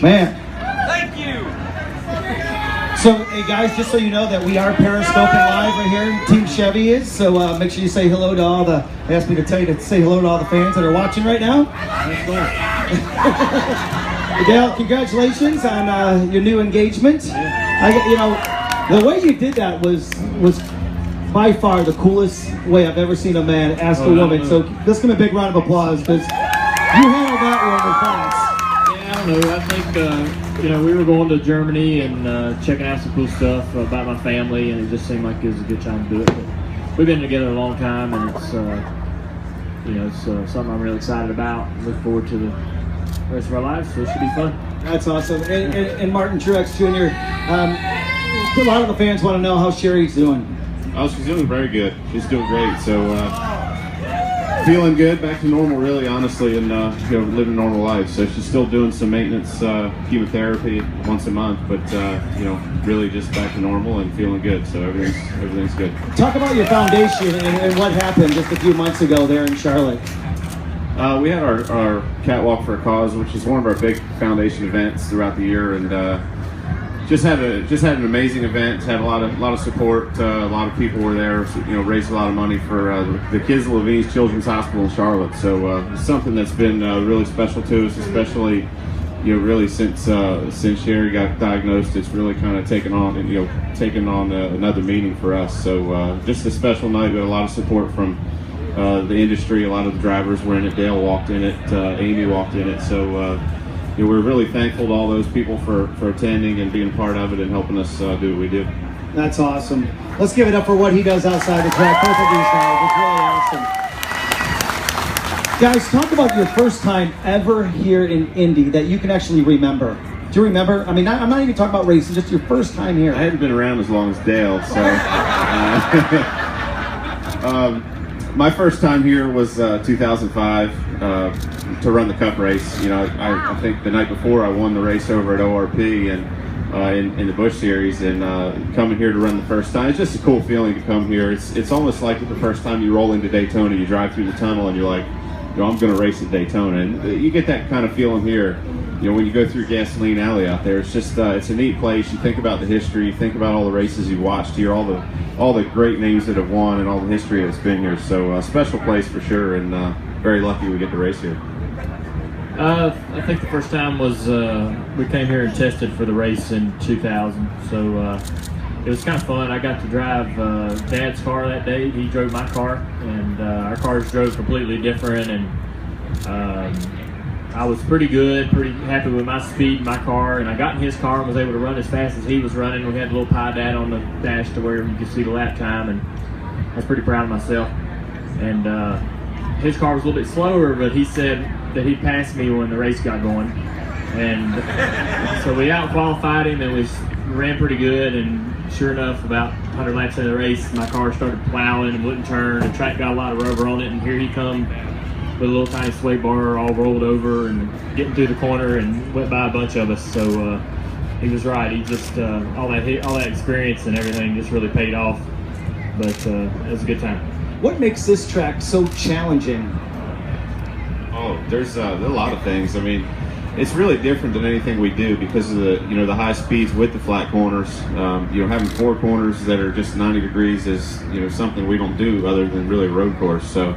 Man. Thank you. So, hey guys, just so you know that we are periscoping live right here. Team Chevy is, so make sure you say hello to all the. They asked me to tell you to say hello to all the fans that are watching right now. Dale, congratulations on your new engagement. The way you did that was by far the coolest way I've ever seen a man ask a woman. So let's give him a big round of applause because you handled that one with class. Yeah, I don't know. I think we were going to Germany and checking out some cool stuff about my family, and it just seemed like it was a good time to do it. But we've been together a long time, and it's something I'm really excited about. Look forward to the rest of our lives, so it should be fun. That's awesome. And Martin Truex Jr., a lot of the fans want to know how Sherry's doing. Oh, she's doing very good. She's doing great. So feeling good, back to normal, really, honestly, and living a normal life. So she's still doing some maintenance chemotherapy once a month, but really just back to normal and feeling good. So everything's good. Talk about your foundation and what happened just a few months ago there in Charlotte. We had our Catwalk for a Cause, which is one of our big foundation events throughout the year, and just had an amazing event. Had a lot of support. A lot of people were there. Raised a lot of money for the kids at Levine's Children's Hospital in Charlotte. So it's something that's been really special to us, especially really since Sherry got diagnosed. It's really kind of taken on another meaning for us. So just a special night. We had a lot of support from the industry. A lot of the drivers were in it. Dale walked in it. Amy walked in it. So we're really thankful to all those people for attending and being part of it and helping us do what we do. That's awesome. Let's give it up for what he does outside the track. Both of these guys, it's really awesome. Guys, talk about your first time ever here in Indy that you can actually remember. Do you remember? I mean, I'm not even talking about racing, just your first time here. I hadn't been around as long as Dale, so. My first time here was 2005 to run the Cup race. I think the night before I won the race over at ORP and in the Busch Series, and coming here to run the first time, it's just a cool feeling to come here. It's almost like the first time you roll into Daytona, you drive through the tunnel and you're like, I'm going to race at Daytona, and you get that kind of feeling here. When you go through Gasoline Alley out there, it's just it's a neat place. You think about the history, you think about all the races you watched here, all the great names that have won, and all the history that's been here. So a special place for sure, and very lucky we get to race here. I think the first time was we came here and tested for the race in 2000. So it was kind of fun. I got to drive Dad's car that day. He drove my car, and our cars drove completely different. And I was pretty good, pretty happy with my speed in my car, and I got in his car and was able to run as fast as he was running. We had a little pie dad on the dash to where you could see the lap time, and I was pretty proud of myself. And his car was a little bit slower, but he said that he passed me when the race got going. And so we out-qualified him, and we ran pretty good, and sure enough, about 100 laps into the race, my car started plowing and wouldn't turn. The track got a lot of rubber on it, and here he come with a little tiny sway bar all rolled over and getting through the corner and went by a bunch of us. So he was right. He just all that experience and everything just really paid off. But it was a good time. What makes this track so challenging? Oh, there's a lot of things. I mean, it's really different than anything we do because of the high speeds with the flat corners. Having four corners that are just 90 degrees is something we don't do other than really road course. So.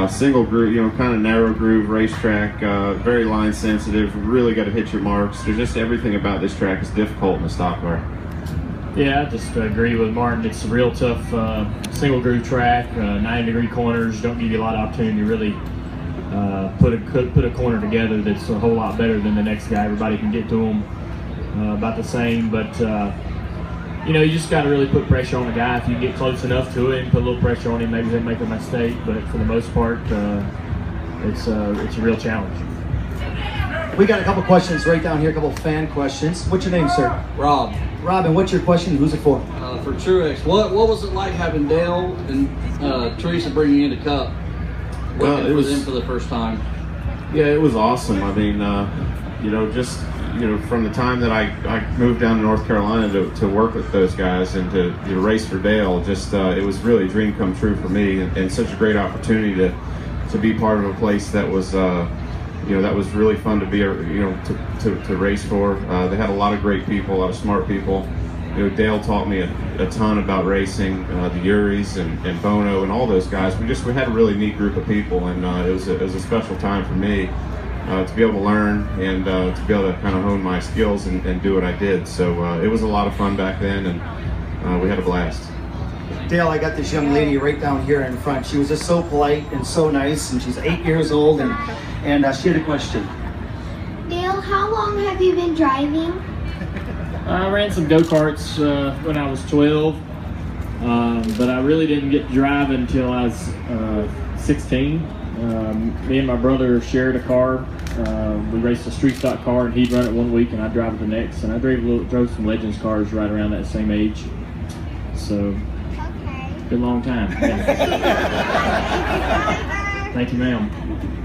Single groove, kind of narrow groove racetrack, very line sensitive, really got to hit your marks. There's just everything about this track is difficult in the stock car. Yeah, I just agree with Martin. It's a real tough single groove track, 90-degree corners, don't give you a lot of opportunity to really put a corner together that's a whole lot better than the next guy. Everybody can get to them about the same, but you just got to really put pressure on the guy. If you get close enough to him, put a little pressure on him, maybe he'll make a mistake. But for the most part, it's a real challenge. We got a couple questions right down here, a couple fan questions. What's your name, sir? Rob. Robin, what's your question? Who's it for? For Truex. What was it like having Dale and Teresa bring you into Cup? Working for them for the first time. Yeah, it was awesome. I mean, from the time that I moved down to North Carolina to work with those guys and to race for Dale, it was really a dream come true for me, and such a great opportunity to be part of a place that was that was really fun to be, to race for. They had a lot of great people, a lot of smart people. Dale taught me a ton about racing, the Uris and Bono and all those guys. We had a really neat group of people, and it was a special time for me to be able to learn and to be able to kind of hone my skills and do what I did. So it was a lot of fun back then, and we had a blast. Dale, I got this young lady right down here in front. She was just so polite and so nice, and she's 8 years old, and she had a question. Dale, how long have you been driving? I ran some go-karts when I was 12, but I really didn't get to drive until I was 16. Me and my brother shared a car. We raced a street stock car, and he'd run it one week, and I'd drive it the next. And I drove some Legends cars right around that same age. So, good long time. Thank you, ma'am.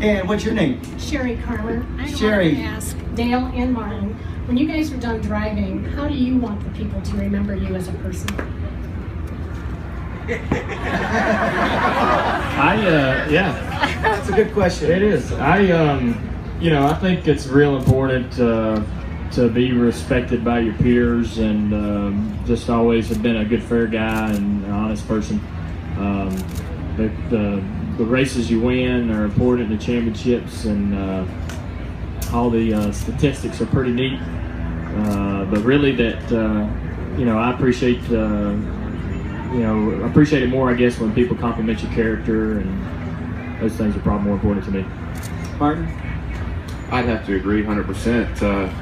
And what's your name? Sherry Carmer. I Sherry. want to ask Dale and Martin, when you guys are done driving, how do you want the people to remember you as a person? Yeah. That's a good question. It is. I think it's real important to be respected by your peers, and just always have been a good, fair guy and an honest person. The races you win are important, the championships, and all the statistics are pretty neat. But really, I appreciate. I appreciate it more, I guess, when people compliment your character, and those things are probably more important to me. Martin? I'd have to agree 100%.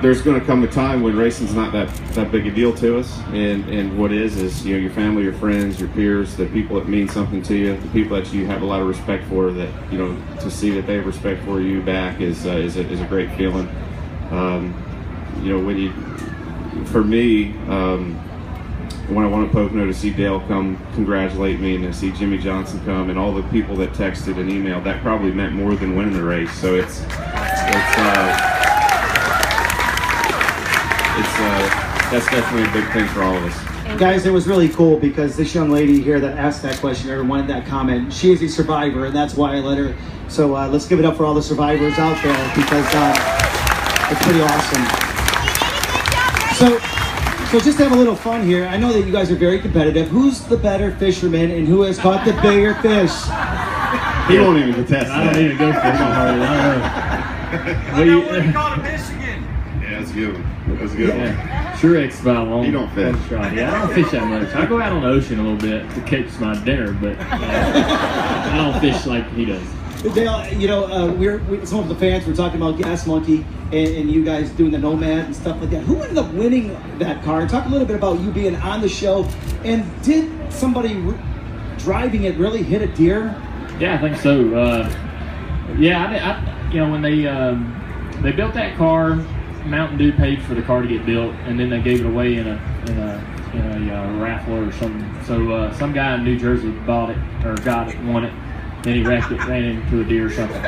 There's going to come a time when racing's not that big a deal to us, and what is your family, your friends, your peers, the people that mean something to you, the people that you have a lot of respect for, that to see that they have respect for you back is a great feeling. For me, when I won at Pocono, to see Dale come congratulate me, and to see Jimmy Johnson come, and all the people that texted and emailed, that probably meant more than winning the race. So that's definitely a big thing for all of us. Guys, it was really cool because this young lady here that asked that question or wanted that comment, she is a survivor, and that's why I let her. So let's give it up for all the survivors out there, because it's pretty awesome. So just to have a little fun here, I know that you guys are very competitive. Who's the better fisherman, and who has caught the bigger fish? He won't even contest. I don't even go fishing hardly. I don't know. Caught a Michigan. Yeah, that's a good one. That's a good one. Truex about long. You don't fish. Yeah, I don't fish that much. I go out on the ocean a little bit to catch my dinner, but I don't fish like he does. Dale, some of the fans were talking about Gas Monkey and you guys doing the Nomad and stuff like that. Who ended up winning that car? Talk a little bit about you being on the show, and did somebody driving it really hit a deer? Yeah, I think so. When they built that car, Mountain Dew paid for the car to get built, and then they gave it away in a raffle or something. So some guy in New Jersey bought it or got it, won it. Then he wrecked it, ran into a deer or something.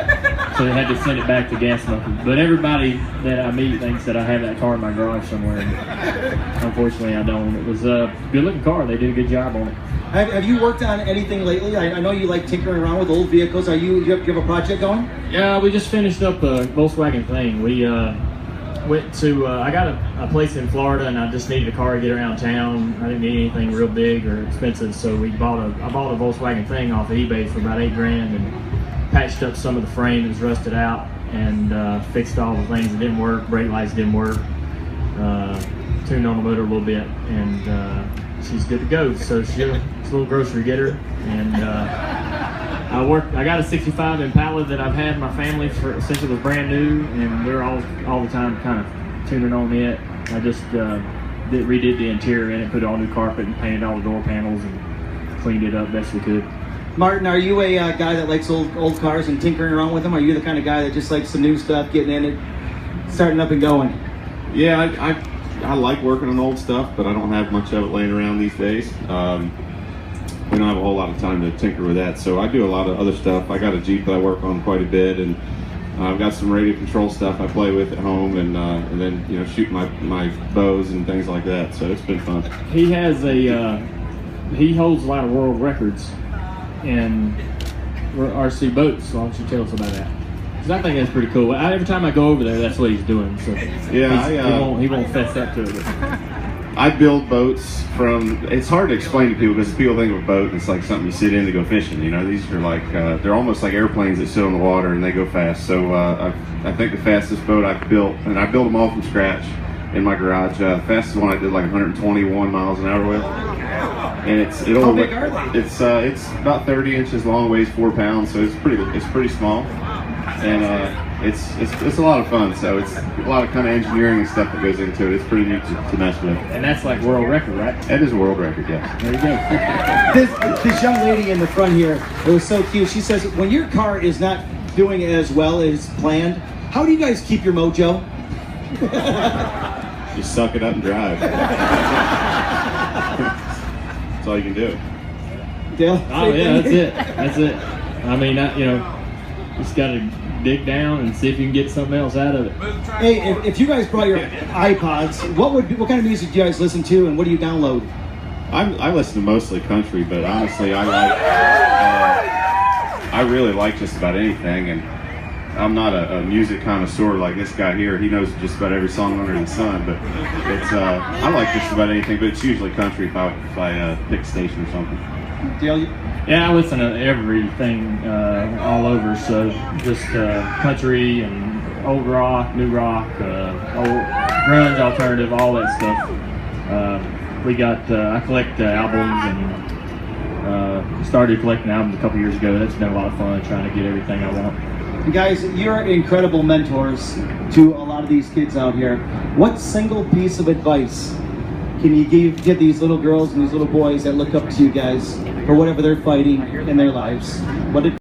So they had to send it back to Gas Monkey. But everybody that I meet thinks that I have that car in my garage somewhere. And unfortunately, I don't. It was a good-looking car. They did a good job on it. Have you worked on anything lately? I know you like tinkering around with old vehicles. Do you have a project going? Yeah, we just finished up a Volkswagen thing. We went to, I got a place in Florida, and I just needed a car to get around town. I didn't need anything real big or expensive, so I bought a Volkswagen thing off of eBay for about $8 grand, and patched up some of the frame that was rusted out, and fixed all the things that didn't work. Brake lights didn't work. Tuned on the motor a little bit, and she's good to go. So she's a little grocery getter, and I got a '65 Impala that I've had in my family since it was brand new, and we're all the time kind of tuning on it. I just redid the interior in it, put all new carpet, and painted all the door panels, and cleaned it up best we could. Martin, are you a guy that likes old cars and tinkering around with them? Are you the kind of guy that just likes the new stuff, getting in it, starting up and going? Yeah, I like working on old stuff, but I don't have much of it laying around these days. We don't have a whole lot of time to tinker with that, so I do a lot of other stuff. I got a Jeep that I work on quite a bit, and I've got some radio control stuff I play with at home, and then shoot my bows and things like that. So it's been fun. He has he holds a lot of world records in RC boats. So why don't you tell us about that? Because I think that's pretty cool. Every time I go over there, that's what he's doing. So Yeah, he won't fess up to it. I build boats from. It's hard to explain to people because people think of a boat and it's like something you sit in to go fishing. You know, these are like they're almost like airplanes that sit on the water and they go fast. So I think the fastest boat I've built, and I built them all from scratch in my garage. Fastest one I did like 121 miles an hour with, and How big are they? It's about 30 inches long, weighs 4 pounds, so it's pretty small, and it's a lot of fun. So it's a lot of kind of engineering and stuff that goes into it. It's pretty neat to mess with. And that's like world record, right? That is a world record, yes. There you go. This young lady in the front here, it was so cute. She says, when your car is not doing as well as planned, how do you guys keep your mojo? Just suck it up and drive. That's all you can do. Dale? Oh yeah, that's it. I mean, just got to dig down and see if you can get something else out of it. Hey, if you guys brought your iPods, what kind of music do you guys listen to, and what do you download? I listen to mostly country, but honestly, I really like just about anything, and I'm not a music connoisseur like this guy here. He knows just about every song under the sun, but I like just about anything, but it's usually country if I pick a station or something. Dale? Yeah, I listen to everything all over. So just country and old rock, new rock, old grunge, alternative, all that stuff. I collect albums and started collecting albums a couple years ago. That's been a lot of fun trying to get everything I want. You guys, you're incredible mentors to a lot of these kids out here. What single piece of advice can you give these little girls and these little boys that look up to you guys for whatever they're fighting in their lives? What